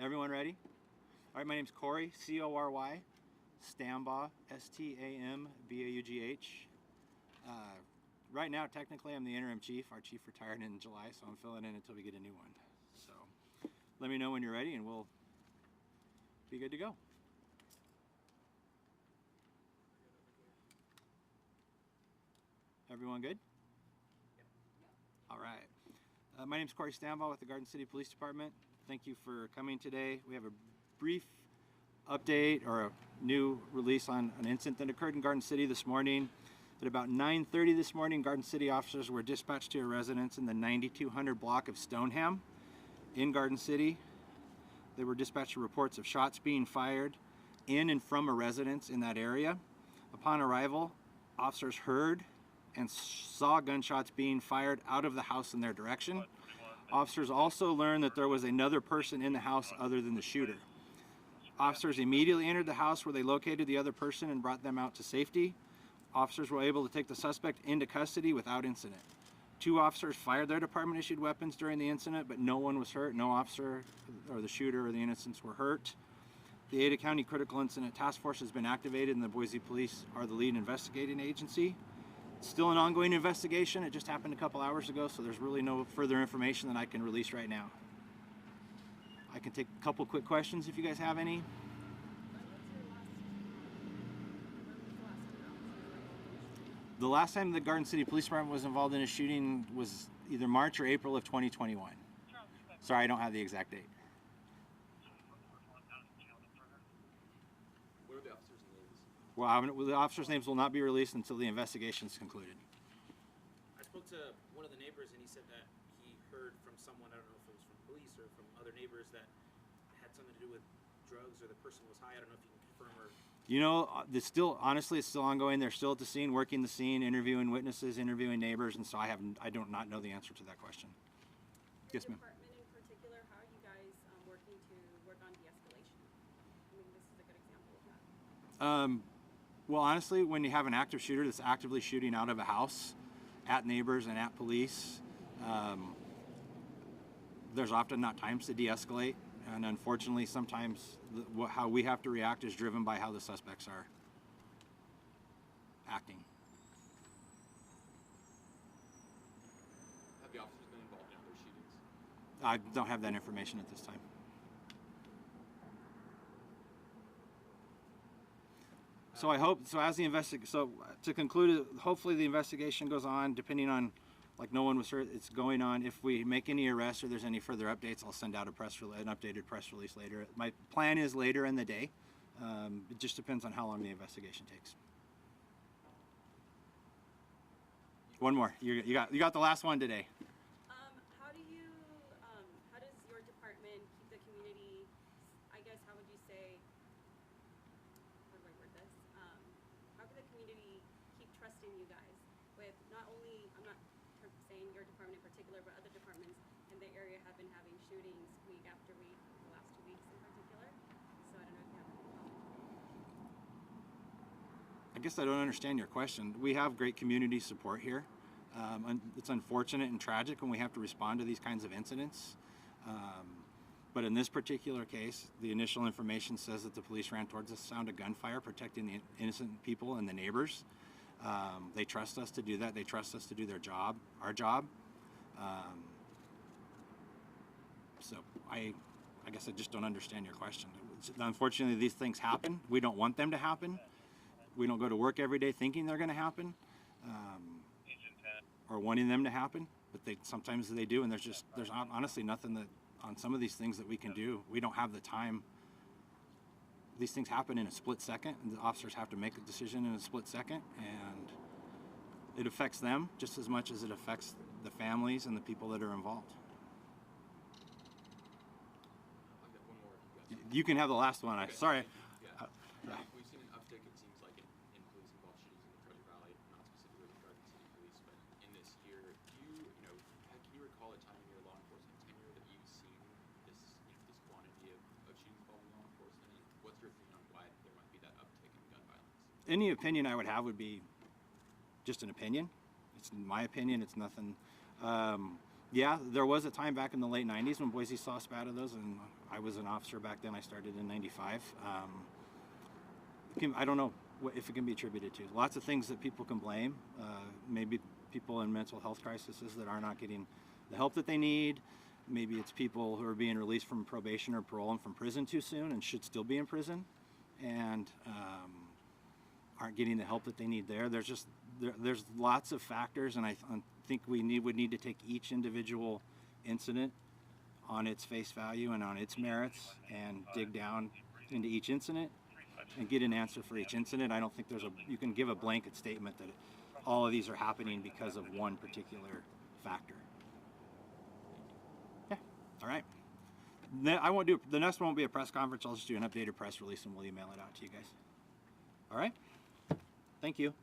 Everyone ready? All right, my name's Corey, C-O-R-Y, Stambaugh, S-T-A-M-B-A-U-G-H. Right now, technically, I'm the interim chief. Our chief retired in July, so I'm filling in until we get a new one. So let me know when you're ready and we'll be good to go. Everyone good? Yep. All right. My name's Corey Stambaugh with the Garden City Police Department. Thank you for coming today. We have a brief update or a new release on an incident that occurred in Garden City this morning. At about 9:30 this morning, Garden City officers were dispatched to a residence in the 9200 block of Stoneham in Garden City. They were dispatched to reports of shots being fired in and from a residence in that area. Upon arrival, officers heard and saw gunshots being fired out of the house in their direction. Officers also learned that there was another person in the house other than the shooter. Officers immediately entered the house where they located the other person and brought them out to safety. Officers were able to take the suspect into custody without incident. 2 officers fired their department-issued weapons during the incident, but no one was hurt. No officer or the shooter or the innocents were hurt. The Ada County Critical Incident Task Force has been activated and the Boise Police are the lead investigating agency. It's still an ongoing investigation. It just happened a couple hours ago, so there's really no further information that I can release right now. I can take a couple quick questions if you guys have any. The last time the Garden City Police Department was involved in a shooting was either March or April of 2021. Sorry, I don't have the exact date. What are the officers' names? Well, the officers' names will not be released until the investigation is concluded. I spoke to one of the neighbors and he said that he heard from someone, I don't know if it was from police or from other neighbors, that had something to do with drugs or the person was high. I don't know if you can confirm or... You know, honestly, it's still ongoing. They're still at the scene, working the scene, interviewing witnesses, interviewing neighbors, and so I do not know the answer to that question. Yes, ma'am. Department in particular, how are you guys working to work on de-escalation? I mean, this is a good example of that. Well, honestly, when you have an active shooter that's actively shooting out of a house at neighbors and at police, there's often not times to de-escalate. And unfortunately, sometimes how we have to react is driven by how the suspects are acting. Have the officers been involved in other shootings? I don't have that information at this time. So I hope, so to conclude, hopefully the investigation goes on, depending on, like no one was hurt, it's going on. If we make any arrests or there's any further updates, I'll send out an updated press release later. My plan is later in the day. It just depends on how long the investigation takes. One more. You got the last one today. How does your department keep the community, I guess, how would you say, how do I word this? How can the community keep trusting you guys with not only, I'm not saying your department in particular, but other departments in the area have been having shootings week after week, the last 2 weeks in particular. So I don't know if you have any comment. I guess I don't understand your question. We have great community support here. It's unfortunate and tragic when we have to respond to these kinds of incidents. But in this particular case, the initial information says that the police ran towards the sound of gunfire, protecting the innocent people and the neighbors. They trust us to do that. They trust us to do their job, our job. So I guess I just don't understand your question. Unfortunately, these things happen. We don't want them to happen. We don't go to work every day thinking they're going to happen or wanting them to happen, but sometimes they do, and there's honestly nothing that on some of these things that we can do. We don't have the time. These things happen in a split second, and the officers have to make a decision in a split second, and it affects them just as much as it affects the families and the people that are involved. I've got one more if you guys. You can have the last one. Okay. Sorry. Yeah. Yeah. We've seen an uptick, it seems like, in police-involved shootings in the Treasure Valley, not specifically with Garden City Police, but in this year, can you recall a time in your law enforcement tenure that you've seen this quantity of shootings involving law enforcement? And what's your opinion on why there might be that uptick in gun violence? Any opinion I would have would be just an opinion. It's my opinion. It's nothing. Yeah, there was a time back in the late 90s when Boise saw a spat of those, and I was an officer back then. I started in '95. I don't know if it can be attributed to. Lots of things that people can blame. Maybe people in mental health crises that are not getting the help that they need. Maybe it's people who are being released from probation or parole and from prison too soon and should still be in prison and aren't getting the help that they need there. There's lots of factors, and I think we would need to take each individual incident on its face value and on its merits and dig down into each incident and get an answer for each incident. I don't think you can give a blanket statement that all of these are happening because of one particular factor. Yeah, all right. I won't do, the next one won't be a press conference. I'll just do an updated press release and we'll email it out to you guys. All right? Thank you.